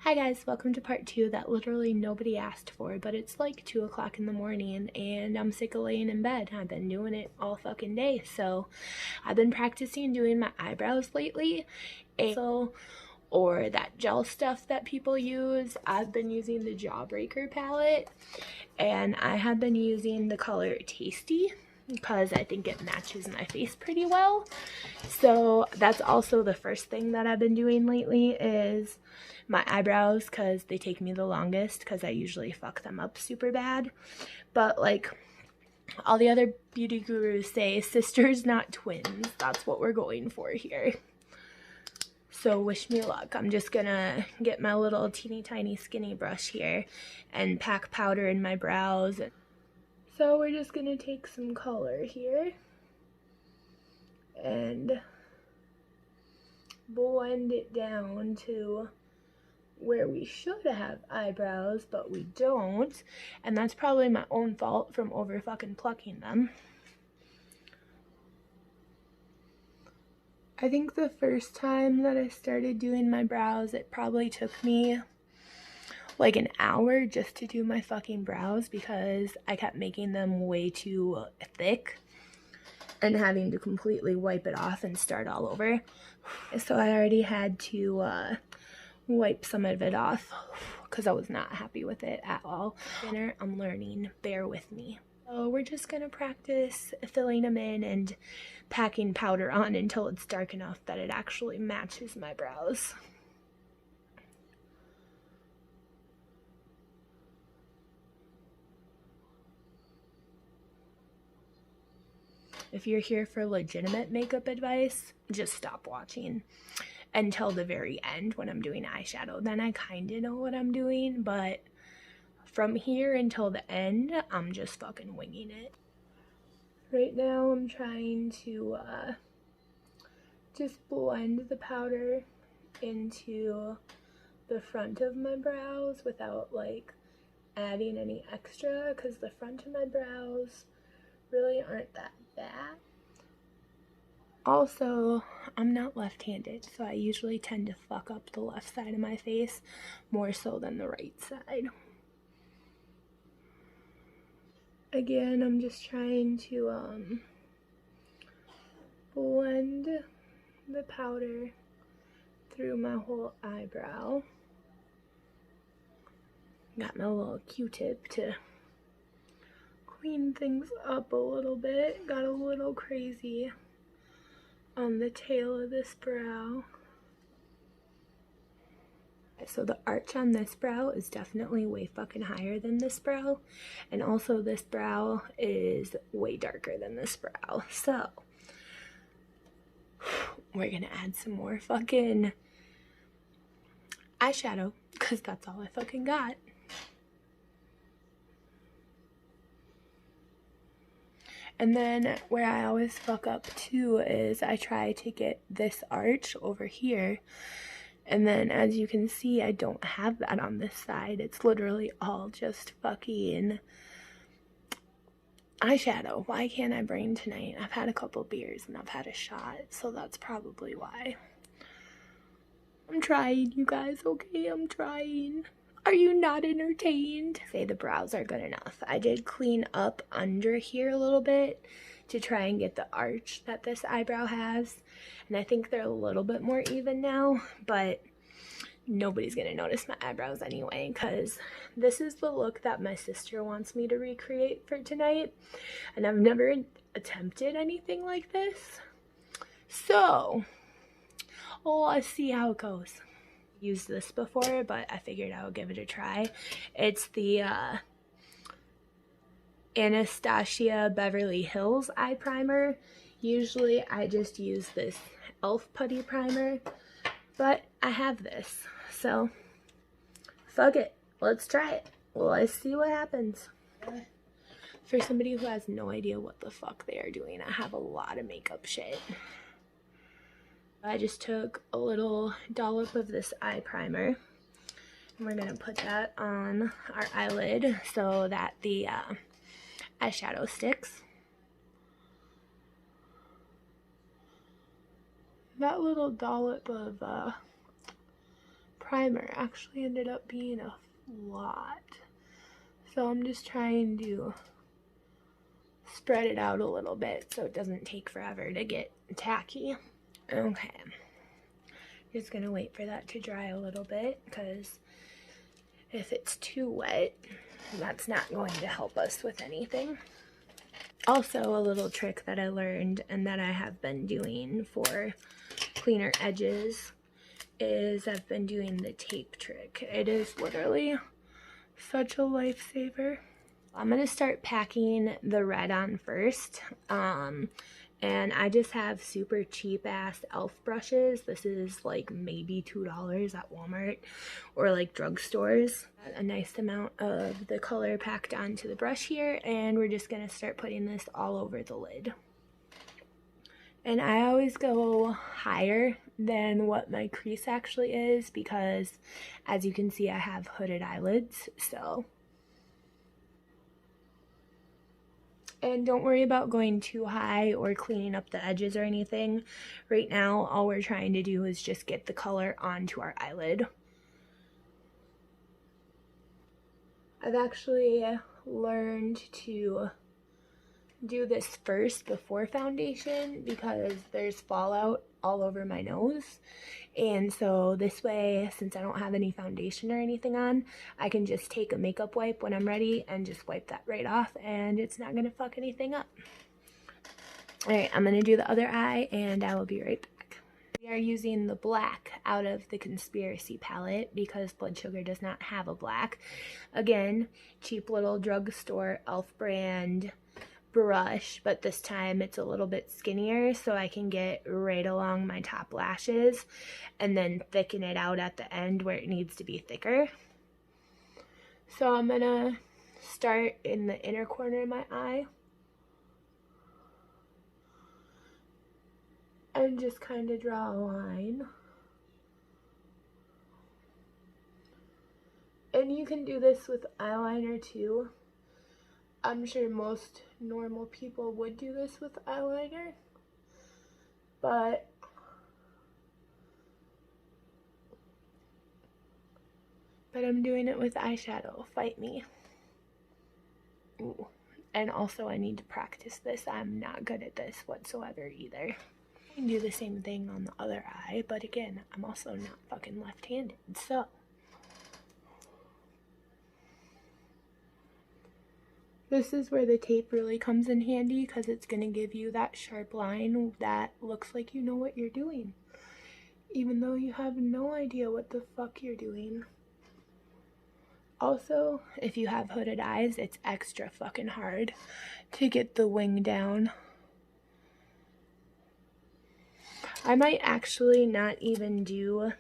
Hi guys, welcome to part 2 that literally nobody asked for, but it's like 2 o'clock in the morning and I'm sick of laying in bed. I've been doing it all fucking day, so I've been practicing doing my eyebrows lately. Or that gel stuff that people use. I've been using the Jawbreaker palette and I have been using the color Tasty because I think it matches my face pretty well. So that's also the first thing that I've been doing lately is my eyebrows, because they take me the longest because I usually fuck them up super bad. But like all the other beauty gurus say, sisters not twins. That's what we're going for here. So wish me luck. I'm just gonna get my little teeny tiny skinny brush here and pack powder in my brows. So we're just gonna take some color here and blend it down to where we should have eyebrows, but we don't. And that's probably my own fault from over fucking plucking them. I think the first time that I started doing my brows, it probably took me like an hour just to do my fucking brows because I kept making them way too thick and having to completely wipe it off and start all over. So I already had to wipe some of it off because I was not happy with it at all. I'm learning, bear with me. So we're just gonna practice filling them in and packing powder on until it's dark enough that it actually matches my brows. If you're here for legitimate makeup advice, just stop watching until the very end when I'm doing eyeshadow. Then I kind of know what I'm doing, but from here until the end, I'm just fucking winging it. Right now I'm trying to just blend the powder into the front of my brows without like adding any extra, because the front of my brows really aren't that bad. Also, I'm not left-handed, so I usually tend to fuck up the left side of my face more so than the right side. Again, I'm just trying to blend the powder through my whole eyebrow. Got my little Q-tip to clean things up a little bit. Got a little crazy on the tail of this brow. So the arch on this brow is definitely way fucking higher than this brow, and also this brow is way darker than this brow. So we're gonna add some more fucking eyeshadow because that's all I fucking got. And then where I always fuck up too is I try to get this arch over here, and then as you can see, I don't have that on this side. It's literally all just fucking eyeshadow. Why can't I brain tonight? I've had a couple beers and I've had a shot, so that's probably why. I'm trying, you guys, okay? I'm trying. Are you not entertained? Say the brows are good enough. I did clean up under here a little bit to try and get the arch that this eyebrow has, and I think they're a little bit more even now, but nobody's gonna notice my eyebrows anyway because this is the look that my sister wants me to recreate for tonight, and I've never attempted anything like this, so let's see how it goes. Used this before, but I figured I would give it a try. It's the Anastasia Beverly Hills eye primer. Usually I just use this e.l.f. putty primer, but I have this, so fuck it, let's try it. Let's see what happens. For somebody who has no idea what the fuck they are doing, I have a lot of makeup shit. I just took a little dollop of this eye primer, and we're gonna put that on our eyelid so that the eyeshadow sticks. That little dollop of primer actually ended up being a lot. So I'm just trying to spread it out a little bit so it doesn't take forever to get tacky. Okay. Just gonna wait for that to dry a little bit, because if it's too wet, that's not going to help us with anything. Also, a little trick that I learned and that I have been doing for cleaner edges is I've been doing the tape trick. It is literally such a lifesaver. I'm gonna start packing the red on first. And I just have super cheap ass elf brushes. This is like maybe $2 at Walmart or like drugstores. A nice amount of the color packed onto the brush here, and we're just gonna start putting this all over the lid. And I always go higher than what my crease actually is, because as you can see, I have hooded eyelids, so. And don't worry about going too high or cleaning up the edges or anything. Right now, all we're trying to do is just get the color onto our eyelid. I've actually learned to do this first before foundation because there's fallout all over my nose, and so this way, since I don't have any foundation or anything on, I can just take a makeup wipe when I'm ready and just wipe that right off, and it's not gonna fuck anything up. Alright, I'm gonna do the other eye and I will be right back. We are using the black out of the Conspiracy palette because Blood Sugar does not have a black. Again, cheap little drugstore elf brand brush, but this time it's a little bit skinnier so I can get right along my top lashes and then thicken it out at the end where it needs to be thicker. So I'm gonna start in the inner corner of my eye and just kind of draw a line. And you can do this with eyeliner too. I'm sure most normal people would do this with eyeliner, but I'm doing it with eyeshadow. Fight me. Ooh. And also I need to practice this. I'm not good at this whatsoever either. I can do the same thing on the other eye, but again, I'm also not fucking left-handed, so. This is where the tape really comes in handy, because it's going to give you that sharp line that looks like you know what you're doing, even though you have no idea what the fuck you're doing. Also, if you have hooded eyes, it's extra fucking hard to get the wing down. I might actually not even do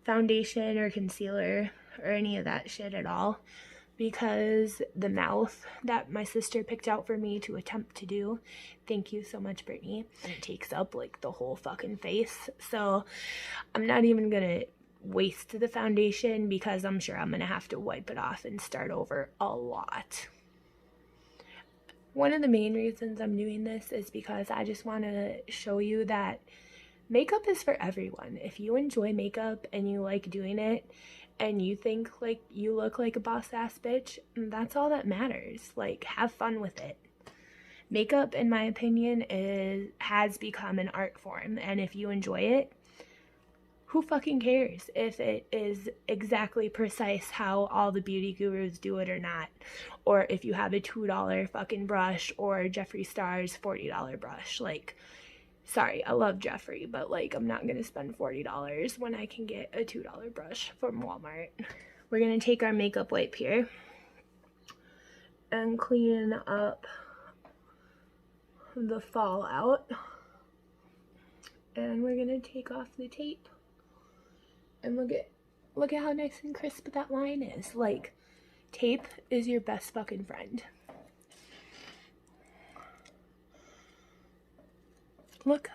foundation or concealer or any of that shit at all, because the mouth that my sister picked out for me to attempt to do, thank you so much, Brittany, and it takes up like the whole fucking face. So I'm not even gonna waste the foundation because I'm sure I'm gonna have to wipe it off and start over a lot. One of the main reasons I'm doing this is because I just want to show you that makeup is for everyone. If you enjoy makeup and you like doing it and you think like you look like a boss ass bitch, that's all that matters. Like, have fun with it. Makeup, in my opinion, has become an art form, and if you enjoy it, who fucking cares if it is exactly precise how all the beauty gurus do it or not, or if you have a $2 fucking brush or Jeffree Star's $40 brush. Like, sorry, I love Jeffree, but like, I'm not gonna spend $40 when I can get a $2 brush from Walmart. We're gonna take our makeup wipe here and clean up the fallout, and we're gonna take off the tape. And look at how nice and crisp that line is. Like, tape is your best fucking friend. Look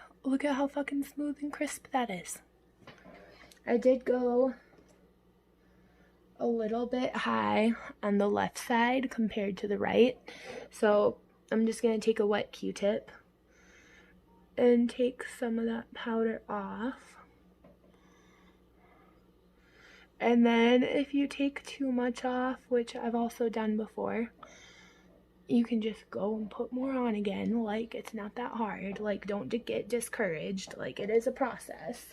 at how fucking smooth and crisp that is. I did go a little bit high on the left side compared to the right, so I'm just gonna take a wet Q-tip and take some of that powder off. And then if you take too much off, which I've also done before, you can just go and put more on again. Like, it's not that hard. Like, don't get discouraged. Like, it is a process.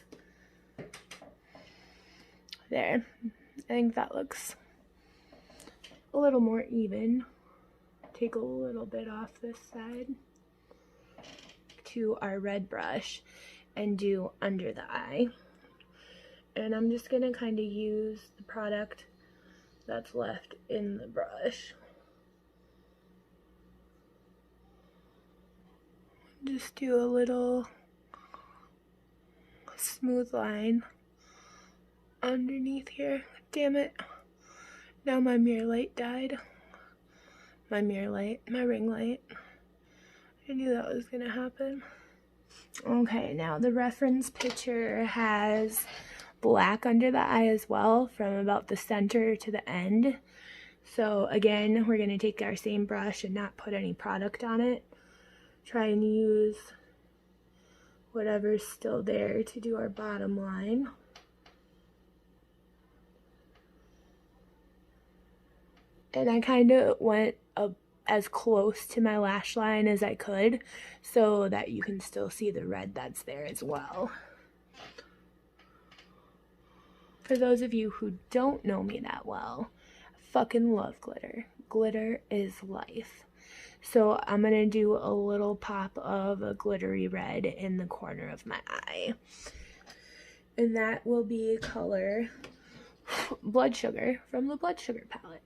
There. I think that looks a little more even. Take a little bit off this side to our red brush and do under the eye. And I'm just gonna kind of use the product that's left in the brush. Just do a little smooth line underneath here. Damn it. Now my mirror light died. My ring light. I knew that was gonna happen. Okay, now the reference picture has black under the eye as well, from about the center to the end. So again, we're gonna take our same brush and not put any product on it. Try and use whatever's still there to do our bottom line. And I kind of went as close to my lash line as I could so that you can still see the red that's there as well. For those of you who don't know me that well, I fucking love glitter. Glitter is life. So I'm gonna do a little pop of a glittery red in the corner of my eye. And that will be color Blood Sugar from the Blood Sugar palette.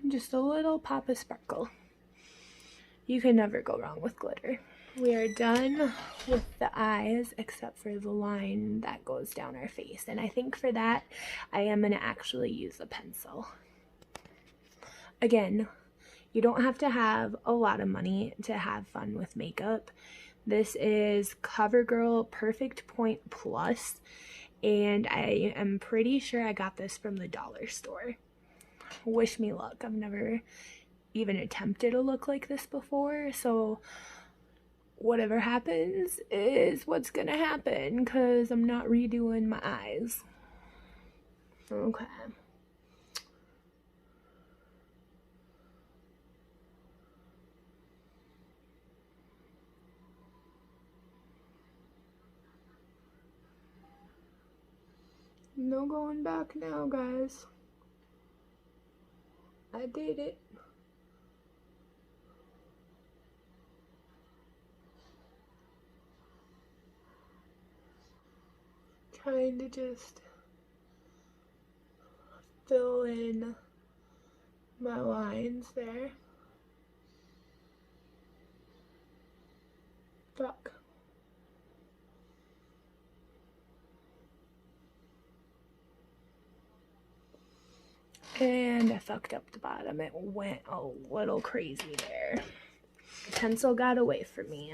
Just a little pop of sparkle. You can never go wrong with glitter. We are done with the eyes except for the line that goes down our face. And I think for that, I am going to actually use a pencil. Again, you don't have to have a lot of money to have fun with makeup. This is CoverGirl Perfect Point Plus, and I am pretty sure I got this from the dollar store. Wish me luck. I've never even attempted a look like this before, so whatever happens is what's gonna happen, because I'm not redoing my eyes. Okay. No going back now, guys. I did it. Trying to just fill in my lines there. Fuck. And I fucked up the bottom. It went a little crazy there. The pencil got away from me.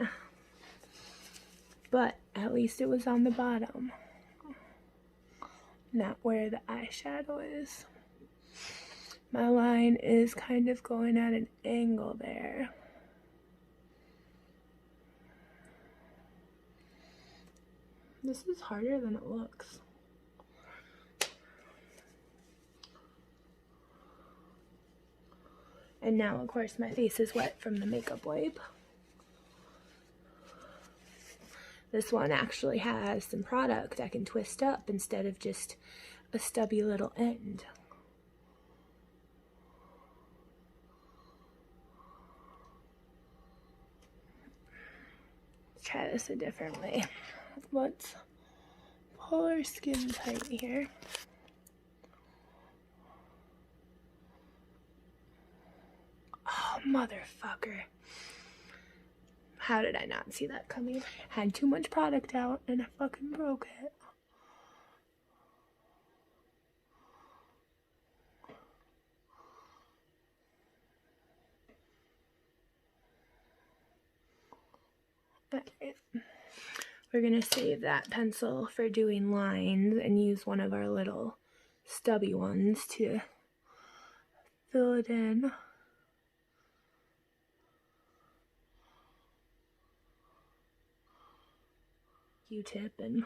But at least it was on the bottom, not where the eyeshadow is. My line is kind of going at an angle there. This is harder than it looks. And now, of course, my face is wet from the makeup wipe. This one actually has some product I can twist up instead of just a stubby little end. Let's try this a different way. Let's pull our skin tight here. Oh, motherfucker. How did I not see that coming? Had too much product out and I fucking broke it. Alright. We're gonna save that pencil for doing lines and use one of our little stubby ones to fill it in. Q-tip and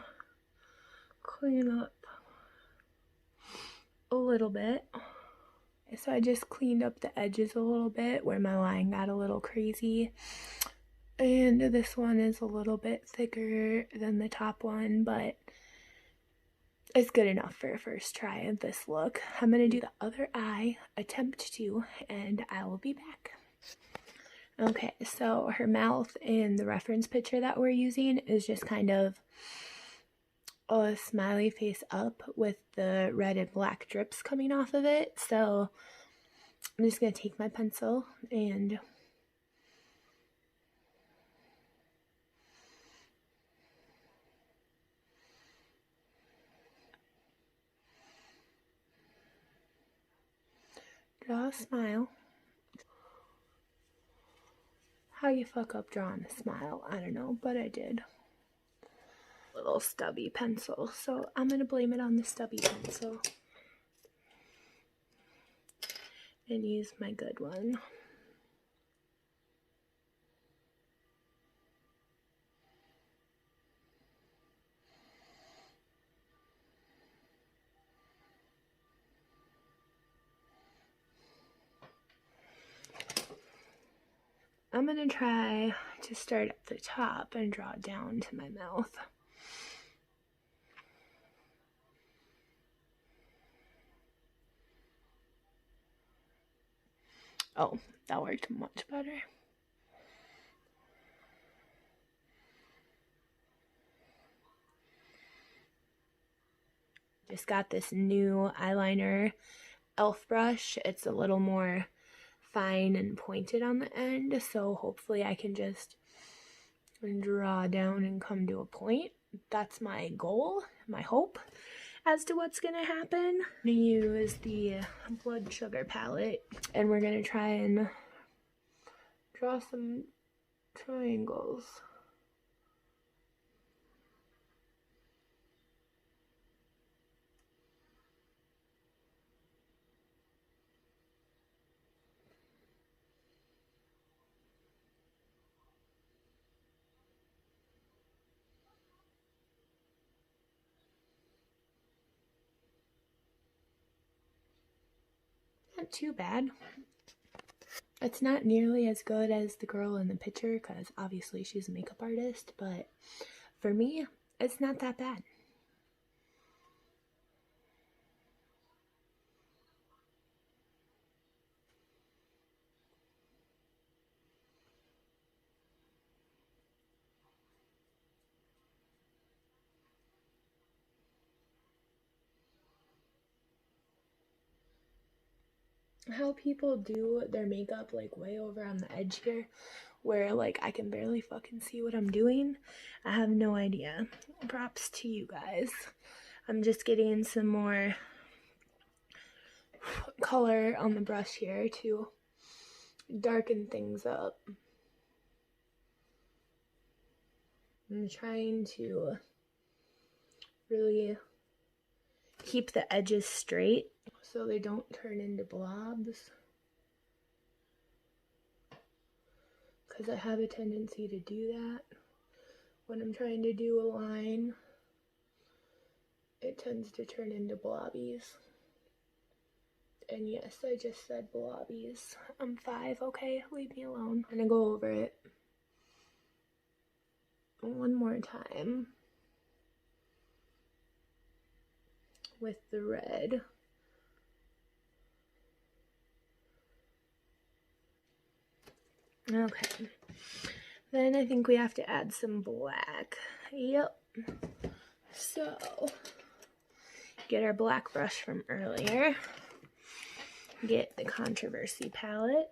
clean up a little bit. So I just cleaned up the edges a little bit where my line got a little crazy. And this one is a little bit thicker than the top one, but it's good enough for a first try of this look. I'm going to do the other eye, attempt to, and I will be back. Okay, so her mouth in the reference picture that we're using is just kind of a smiley face up with the red and black drips coming off of it. So I'm just going to take my pencil and draw a smile. How you fuck up drawing a smile, I don't know, but I did. Little stubby pencil, so I'm gonna blame it on the stubby pencil and use my good one. I'm gonna try to start at the top and draw down to my mouth. Oh, that worked much better. Just got this new eyeliner e.l.f. brush. It's a little more fine and pointed on the end, so hopefully I can just draw down and come to a point. That's my goal, my hope as to what's gonna happen. I'm gonna use the blood sugar palette and we're gonna try and draw some triangles. Not too bad. It's not nearly as good as the girl in the picture because obviously she's a makeup artist, but for me, it's not that bad. How people do their makeup like way over on the edge here where like I can barely fucking see what I'm doing. I have no idea. Props to you guys. I'm just getting some more color on the brush here to darken things up. I'm trying to really keep the edges straight so they don't turn into blobs, because I have a tendency to do that when I'm trying to do a line. It tends to turn into blobbies. And yes, I just said blobbies. I'm 5, okay? Leave me alone. I'm gonna go over it one more time with the red. Okay. Then I think we have to add some black. Yep. So, get our black brush from earlier. Get the Controversy palette.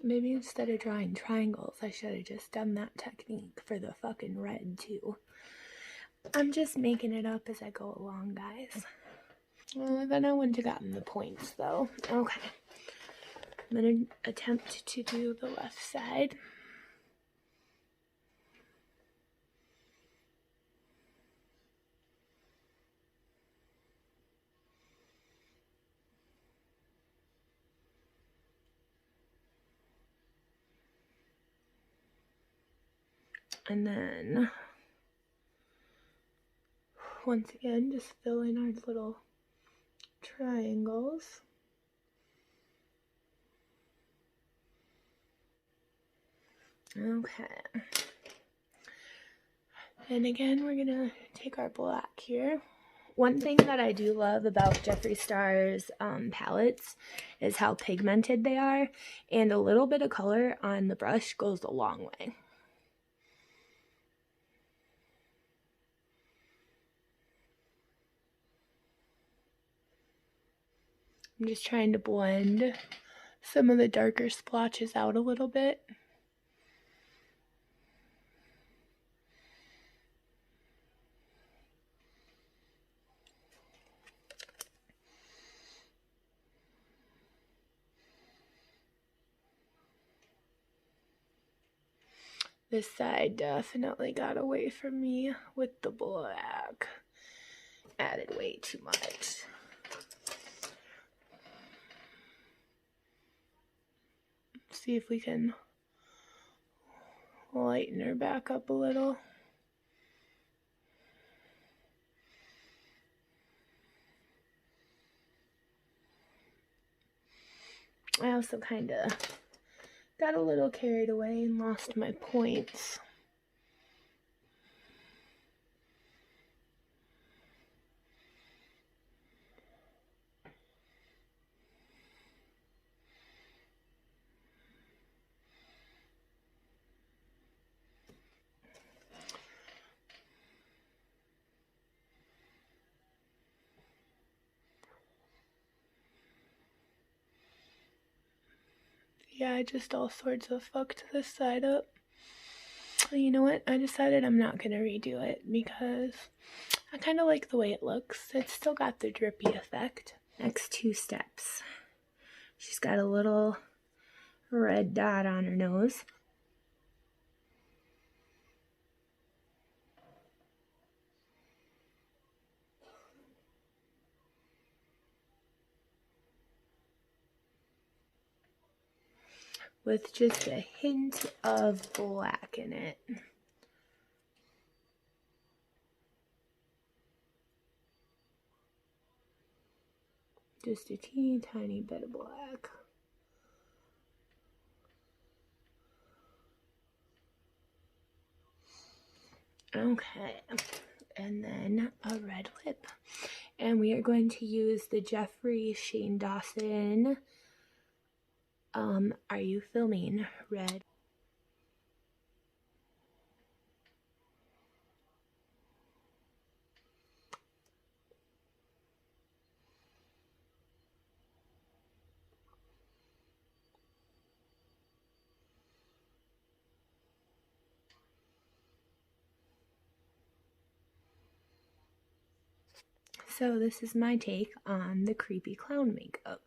Maybe instead of drawing triangles, I should have just done that technique for the fucking red too. I'm just making it up as I go along, guys. Well, then I wouldn't have gotten the points though. Okay. I'm gonna attempt to do the left side. And then, once again, just fill in our little triangles. Okay. And again, we're gonna take our black here. One thing that I do love about Jeffree Star's palettes is how pigmented they are, and a little bit of color on the brush goes a long way. I'm just trying to blend some of the darker splotches out a little bit. This side definitely got away from me with the black. Added way too much. See if we can lighten her back up a little. I also kind of got a little carried away and lost my points. Yeah, I just all sorts of fucked this side up. You know what? I decided I'm not gonna redo it because I kind of like the way it looks. It's still got the drippy effect. Next 2 steps. She's got a little red dot on her nose. With just a hint of black in it. Just a teeny tiny bit of black. Okay, and then a red lip. And we are going to use the Jeffree Shane Dawson Are You Filming red. So this is my take on the creepy clown makeup.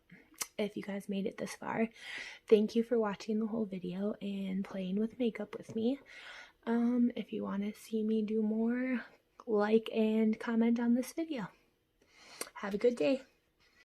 If you guys made it this far, thank you for watching the whole video and playing with makeup with me. If you want to see me do more, like and comment on this video. Have a good day.